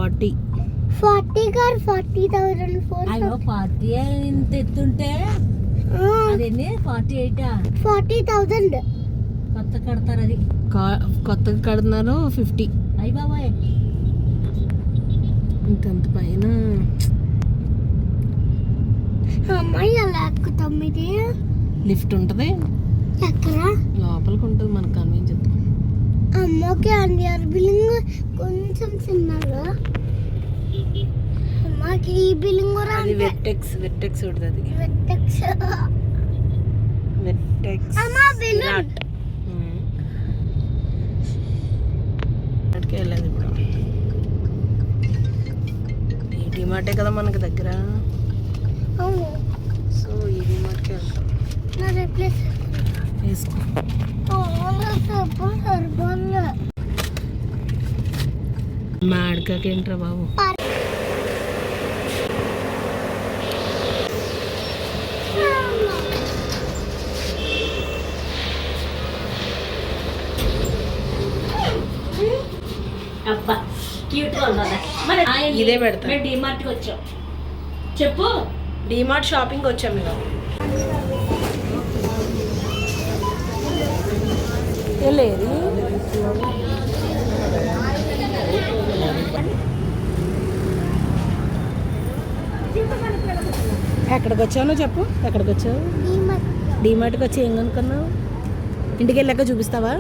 40 car 40,000 అయ్యో 40 ఇంత ఎత్తుంటే అదేంటి 40,000 కొత్త కడతారు అది. కొత్తగా కడుతున్నారు 50. అయ్యి బాబాయ్ ఇంతంత పైన అమ్మాయి అలా ఎక్కుతాం. ఇది లిఫ్ట్ ఉంటుంది, ఎక్కడ లోపలికి ఉంటుంది, మనకు కనిపించదు. అమ్మకి అండియర్ బిల్డింగ్ కొంచెం చిన్నగా, అమ్మకి ఈ బిల్డింగ్ కూడా అది వెట్టెక్స్ ఉంటుంది. అది వెట్టెక్స్ అమ్మ బిల్డింగ్ అక్కడికి వెళ్ళేది. ఇప్పుడు ఈ డిమార్టే కదా మనకి దగ్గర, అవును. సో ఈ డిమార్ట్కి వెళ్తాం. నా రిప్లేస్ వేసుకో. మాడికాకి ఏంట్రా బాబు. అబ్బా క్యూట్ గా ఉన్నదా. మరి ఇదే పెడతా. మేము డిమార్ట్కి వచ్చాం. చెప్పు. డిమార్ట్ షాపింగ్ వచ్చాం మేము. వెళ్ళేది ఎక్కడికి వచ్చానో చెప్పు. ఎక్కడికి వచ్చావు? డిమార్ట్కి వచ్చి ఏం కొనుక్కున్నావు? ఇంటికి వెళ్ళాక చూపిస్తావా?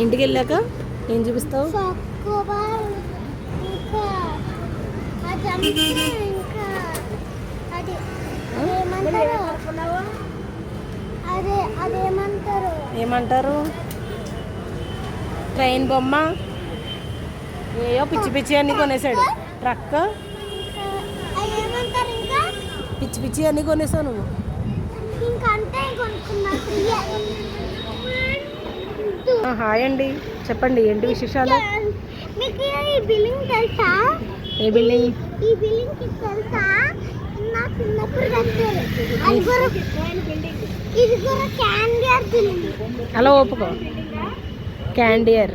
ఇంటికి వెళ్ళాక ఏం చూపిస్తావు? ఏమంటారు? ట్రైన్ బొమ్మ, ఏయో పిచ్చి పిచ్చి అన్నీ కొనేసాడు. ట్రక్ పిచ్చి పిచ్చి అన్నీ కొనేసావు నువ్వు. హాయ్ అండి, చెప్పండి ఏంటి విశేషాలు? మీకు ఈ బిల్డింగ్ తెలుసా? ఏ బిల్డింగ్? ఈ బిల్డింగ్ తెలుసా? నా చిన్నప్పుడు కట్టారు. ఇది కూడా క్యాండియర్ బిల్డింగ్. అలా ఒప్పుకో. క్యాండియర్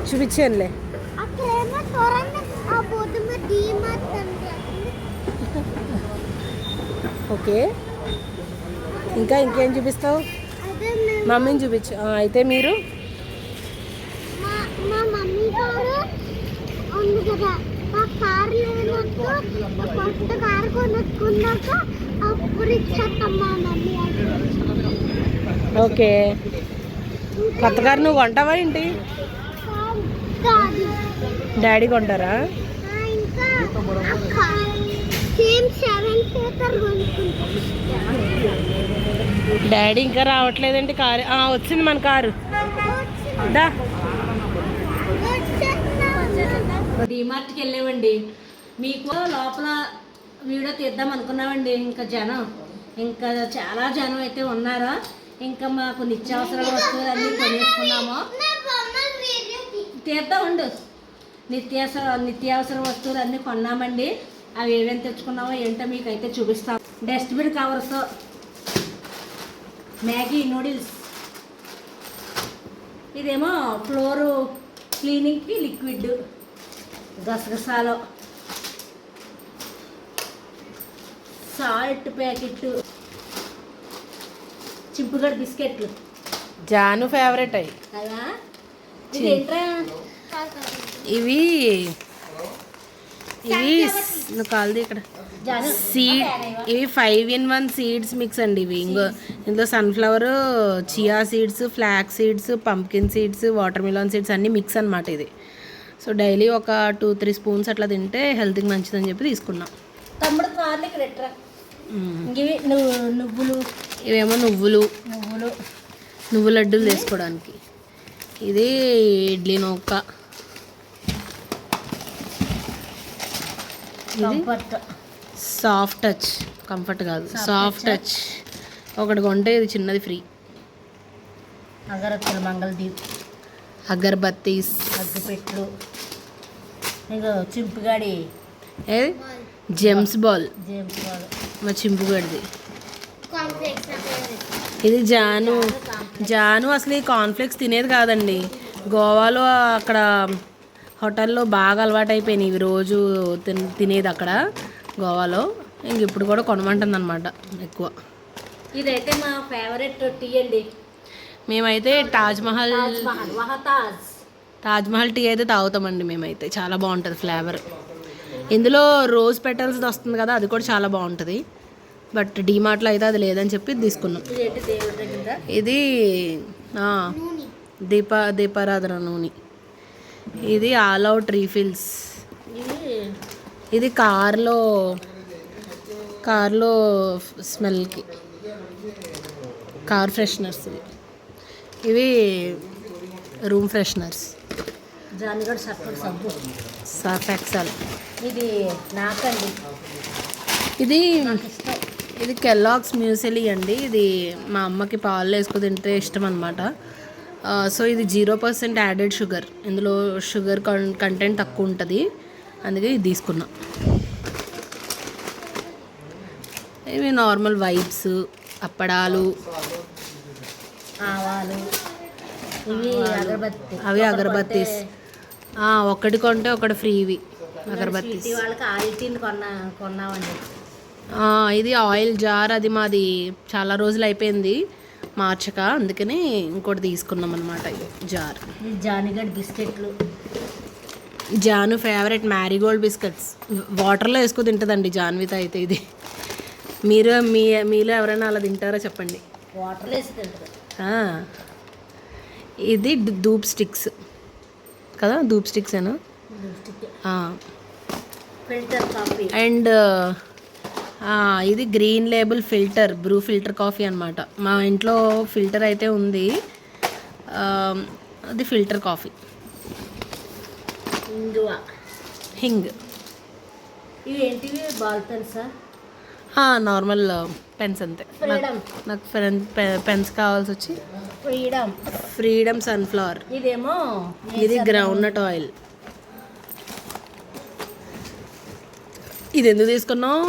చూపించానులే. ఓకే, ఇంకా ఇంకేం చూపిస్తావు? మమ్మీని చూపించు. అయితే మీరు మా మమ్మీ గారు ఉంది కదా, ఆ కార్ లేనట్టు కొత్త కారు కొనుక్కున్నాక అప్పుడు ఇచ్చేస్తాం మా మమ్మీ. ఓకే, కొత్త కారు నువ్వు కొంటావా ఏంటి? డాడీ కొంటారా? ఇంకా సేమ్ 7 సీటర్ కొనుక్కుంటాం. డాడీ ఇంకా రావట్లేదండి. కారు వచ్చింది, మన కారు. దా డిమార్ట్కి వెళ్ళామండి. మీకు లోపల వీడియో తీద్దాం అనుకున్నామండి. ఇంకా చాలా జనం అయితే ఉన్నారు. ఇంకా మాకు నిత్యావసర వస్తువులు అన్నీ కొనేసుకున్నాము. తీద్దాం ఉండు. నిత్యావసర వస్తువులు అన్నీ కొన్నామండి. అవి ఏమేమి తెచ్చుకున్నామో ఏంటో మీకు అయితే చూపిస్తాం. డస్ట్బిన్ కవర్స్, మ్యాగీ నూడిల్స్, ఇదేమో ఫ్లోరు క్లీనింగ్కి లిక్విడ్, గసగసాలు, సాల్ట్ ప్యాకెట్, చింపుగడ బిస్కెట్లు. జాను ఫేవరెట్ అయ్యి. అలా ఇదేంట్రా? ఇవి నువ్వు కాల్ది ఇక్కడ సీడ్. ఇవి 5-in-1 సీడ్స్ మిక్స్ అండి. ఇవి ఇందులో sunflower, chia seeds, flax seeds, pumpkin seeds, watermelon seeds అన్నీ మిక్స్ అనమాట ఇది. సో డైలీ ఒక 2-3 స్పూన్స్ అట్లా తింటే హెల్త్కి మంచిదని చెప్పి తీసుకున్నాం. తమ్ముడు కార్లు ఇక్కడ ఎట్రా. ఇవి నువ్వులు, ఇవేమో నువ్వులు లడ్డూలు వేసుకోవడానికి. ఇది ఇడ్లీ నౌక. సాఫ్ట్ టచ్, కంఫర్ట్ కాదు, సాఫ్ట్ టచ్. ఒకటి కొంటే ఇది చిన్నది ఫ్రీ. అగరత్తులు, మంగళదీప్, అగర్బత్తీస్, అగ్గిపెట్లు, ఇంకా చింపుగాడి ఏది జేమ్స్ బాల్. మా చింపుగాడిది. కాన్ఫ్లెక్స్ ఇది జాను అసలు ఈ కాన్ఫ్లెక్స్ తినేది కాదండి. గోవాలో అక్కడ హోటల్లో బాగా అలవాటు అయిపోయినాయి ఇవి రోజు తినేది అక్కడ గోవాలో. ఇంక ఇప్పుడు కూడా కొనమంటుంది అనమాట ఎక్కువ. ఇదైతే మా ఫేవరెట్ టీ అండి. మేమైతే తాజ్ మహల్ టీ అయితే తాగుతామండి మేమైతే. చాలా బాగుంటుంది ఫ్లేవర్. ఇందులో రోజ్ పెటల్స్ వస్తుంది కదా, అది కూడా చాలా బాగుంటుంది. బట్ డీమార్ట్లో అయితే అది లేదని చెప్పి తీసుకున్నాం. ఇది దీపారాధన నూనె. ఇది ఆల్ అవుట్ రీఫిల్స్. ఇది కార్లో స్మెల్కి కార్ ఫ్రెషనర్స్. ఇవి రూమ్ ఫ్రెషనర్స్. జానిగడ్ సబ్బు, సర్ఫ్ ఎక్సెల్. ఇది నాకండి. ఇది కెల్లాగ్స్ మ్యూసిలీ అండి. ఇది మా అమ్మకి పాలు వేసుకు తింటే ఇష్టం అనమాట. సో ఇది 0% యాడెడ్ షుగర్. ఇందులో షుగర్ కంటెంట్ తక్కువ ఉంటుంది, అందుకే ఇది తీసుకున్నా. ఇవి నార్మల్ వైప్స్, అప్పడాలు, ఆవాలు, అవి అగరబత్తీస్. ఒకటి కొంటే ఒకటి ఫ్రీవి అగరబత్తీస్. వాళ్ళకి ఆయిల్ కొన్నామండి. ఇది ఆయిల్ జార్. అది మాది చాలా రోజులు అయిపోయింది మార్చక, అందుకని ఇంకోటి తీసుకున్నాం అనమాట. జార్. జానిగడ్ బిస్కెట్లు. Janu favourite Marigold biscuits. వాటర్లో వేసుకో తింటుందండి జాన్విత అయితే. ఇది మీలో ఎవరైనా అలా తింటారో చెప్పండి. వాటర్లో వేసి తింటుంది. ఇది ధూప్ స్టిక్స్ కదా, ధూప్ స్టిక్స్ ఏనా. Filter coffee. అండ్ ఇది green label Bru filter coffee అనమాట. మా ఇంట్లో ఫిల్టర్ అయితే ఉంది, అది ఫిల్టర్ కాఫీ. హింగ్. ఇవి ఏంటివి? బాల్ పెన్సా? నార్మల్ పెన్స్ అంతే. నాకు పెన్స్ కావాల్సి వచ్చి ఫ్రీడమ్ సన్ఫ్లవర్. ఇది గ్రౌండ్ నట్ ఆయిల్. ఇది ఎందుకు తీసుకున్నావు?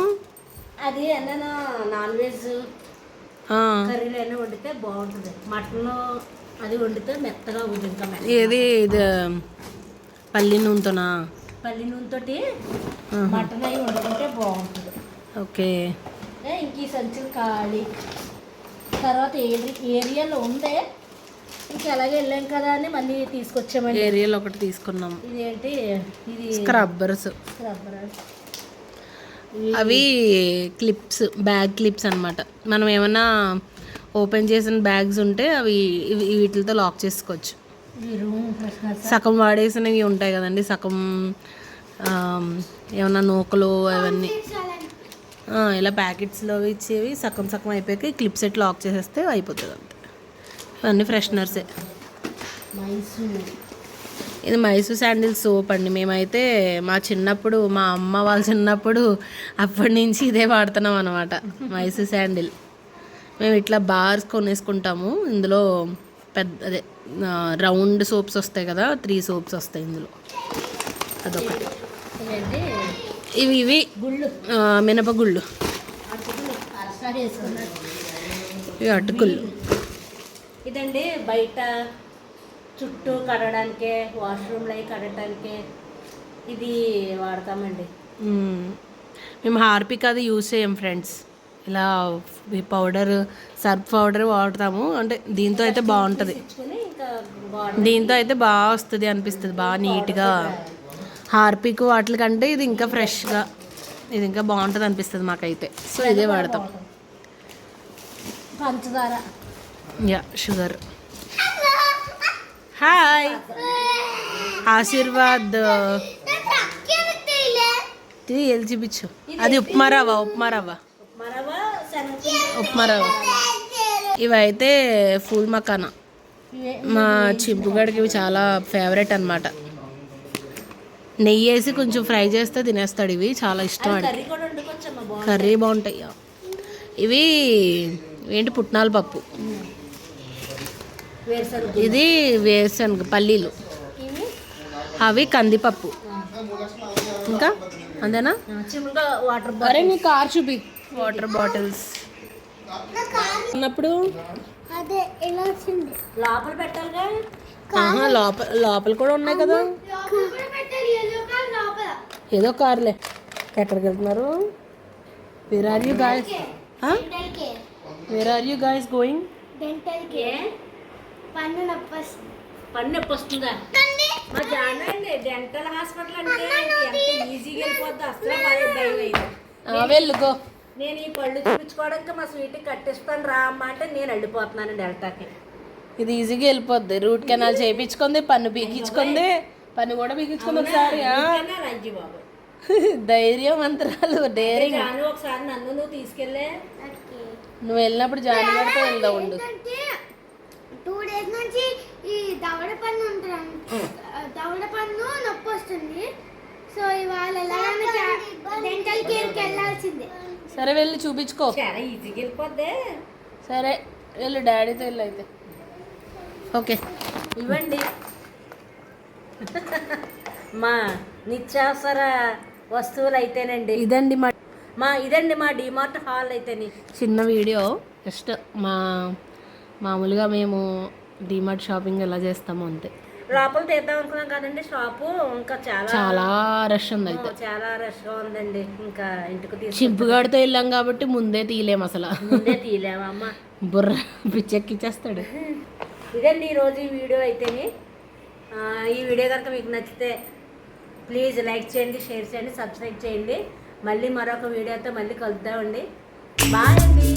అది ఏదైనా నాన్ వెజ్ కర్రీలు అయినా వండితే బాగుంటుంది. మటన్ అది వండితే మెత్తగా ఉంటుంది. ఇది పల్లి నూనెతోనా? పల్లి నూనెతోటి మటన్ అవి వండుకుంటే బాగుంటుంది. ఓకే. ఇంక ఈ సంచులు ఖాళీ. తర్వాత ఏరియాలో ఉందే, ఇంక ఎలాగే వెళ్ళాం కదా అని మళ్ళీ తీసుకొచ్చామండి. ఏరియాలో ఒకటి తీసుకున్నాం. ఇదేంటి? ఇది స్క్రబ్బర్స్. అవి క్లిప్స్, బ్యాగ్ క్లిప్స్ అనమాట. మనం ఏమైనా ఓపెన్ చేసిన బ్యాగ్స్ ఉంటే అవి వీటితో లాక్ చేసుకోవచ్చు. సగం వాడేసినవి ఉంటాయి కదండి, సగం ఏమన్నా నూకలు అవన్నీ ఇలా ప్యాకెట్స్లో ఇచ్చేవి సగం అయిపోయాక క్లిప్ సెట్ లాక్ చేసేస్తే అయిపోతుంది అంతే. ఇవన్నీ ఫ్రెషనర్సే. ఇది మైసూర్ శాండిల్ సోప్ అండి. మేమైతే మా చిన్నప్పుడు, మా అమ్మ వాళ్ళ చిన్నప్పుడు అప్పటి నుంచి ఇదే వాడుతున్నాం అనమాట, మైసూర్ శాండిల్. మేము ఇట్లా బార్స్ కొనేసుకుంటాము. ఇందులో అదే రౌండ్ సోప్స్ వస్తాయి కదా, 3 సోప్స్ వస్తాయి ఇందులో. అదొకటి. ఇవి మినపగుళ్ళు, ఇవి అటుకులు. ఇదండి బయట చుట్టూ కడగడానికే, వాష్రూమ్లో అవి కడగడానికే ఇది వాడతామండి. మేము హార్పిక్ అది యూజ్ చేయం ఫ్రెండ్స్. ఇలా పౌడర్, సర్ఫ్ పౌడర్ వాడతాము. అంటే దీంతో అయితే బాగుంటుంది, దీంతో అయితే బాగా వస్తుంది అనిపిస్తుంది, బాగా నీట్గా. హార్పిక్ వాటికంటే ఇది ఇంకా ఫ్రెష్గా, ఇది ఇంకా బాగుంటుంది అనిపిస్తుంది మాకైతే. సో ఇదే వాడతాం. పంచదార, షుగర్. హాయ్ ఆశీర్వాద్ చూపించు. అది ఉప్మా రవ్వ. ఇవైతే ఫూల్ మకానా. మా చింపుగడికి ఇవి చాలా ఫేవరెట్ అనమాట. నెయ్యి వేసి కొంచెం ఫ్రై చేస్తే తినేస్తాడు. ఇవి చాలా ఇష్టం వాడికి. కర్రీ బాగుంటాయి. ఇవి ఏంటి, పుట్నాల పప్పు. ఇది వేరుశనగ పల్లీలు. అవి కందిపప్పు. ఇంకా అంతేనా? వాటర్ అరే నీ కార్ చూపి. Water bottles. అన్నప్పుడు అదే ఇలా వచ్చింది. లోపల పెట్టాలిగా. లోపల కూడా ఉన్నాయి కదా. ఏదో కార్లే. ఎక్కడికి వెళ్తున్నారు? Where are you guys? Where are you guys going? Dental care. పన్ను నొప్పి పన్ను వస్తుందా? మా జానండి డెంటల్ హాస్పిటల్ అంటే ఎంత ఈజీగా వెళ్ళిపోద్ది, అసలు భయం అయింది. వెళ్ళుకో. నేను ఈ పళ్ళు చూపించుకోవడానికి మా స్వీట్కి కట్టిస్తాను రా అమ్మ అంటే నేను వెళ్ళిపోతున్నాను డెల్టాకి. ఇది ఈజీగా వెళ్ళిపోద్ది. రూట్ కెనాల్ చేయించుకుంది, పన్ను పీకించుకుంది, పన్ను కూడా పీకించుకుంది ఒకసారి. రంజీ బాబు ధైర్యవంతరాలు, డేరింగ్. జాను ఒకసారి నన్ను నువ్వు తీసుకెళ్ళే. నువ్వు వెళ్ళినప్పుడు జాను గారితో వెళ్దా ఉండు. 2 days నుంచి ఈ దవడ పన్ను ఉంటుంది, దవడ పన్ను నొప్పి వస్తుంది. సో ఇవాళ డెంటల్ కేర్కి వెళ్ళాల్సిందే. సరే వెళ్ళి చూపించుకో. చాలా ఈజీగా వెళ్ళిపోద్ది. సరే వెళ్ళు, డాడీతో వెళ్ళు అయితే. ఓకే ఇవ్వండి మా నిత్యావసర వస్తువులు అయితేనండి. ఇదండి ఇదండి మా డిమార్ట్ హాల్ అయితేని. చిన్న వీడియో జస్ట్ మామూలుగా మేము డిమార్ట్ షాపింగ్ ఎలా చేస్తామో అంతే. లోపల తీద్దాం అనుకున్నాం కదండి షాపు, ఇంకా చాలా రష్ ఉంది అయితే. చాలా రష్గా ఉందండి. ఇంకా ఇంటికి చింపుగాడితో వెళ్ళాం కాబట్టి ముందే తీయలేము అసలు. ముందే తీయలేమమ్మ, బుర్ర పిచ్చెక్కిచ్చేస్తాడు. ఇదండి ఈరోజు ఈ వీడియో అయితేని. ఈ వీడియో కనుక మీకు నచ్చితే ప్లీజ్ లైక్ చేయండి, షేర్ చేయండి, సబ్స్క్రైబ్ చేయండి. మళ్ళీ మరొక వీడియోతో మళ్ళీ కలుద్దామండి. బాయ్ అండి.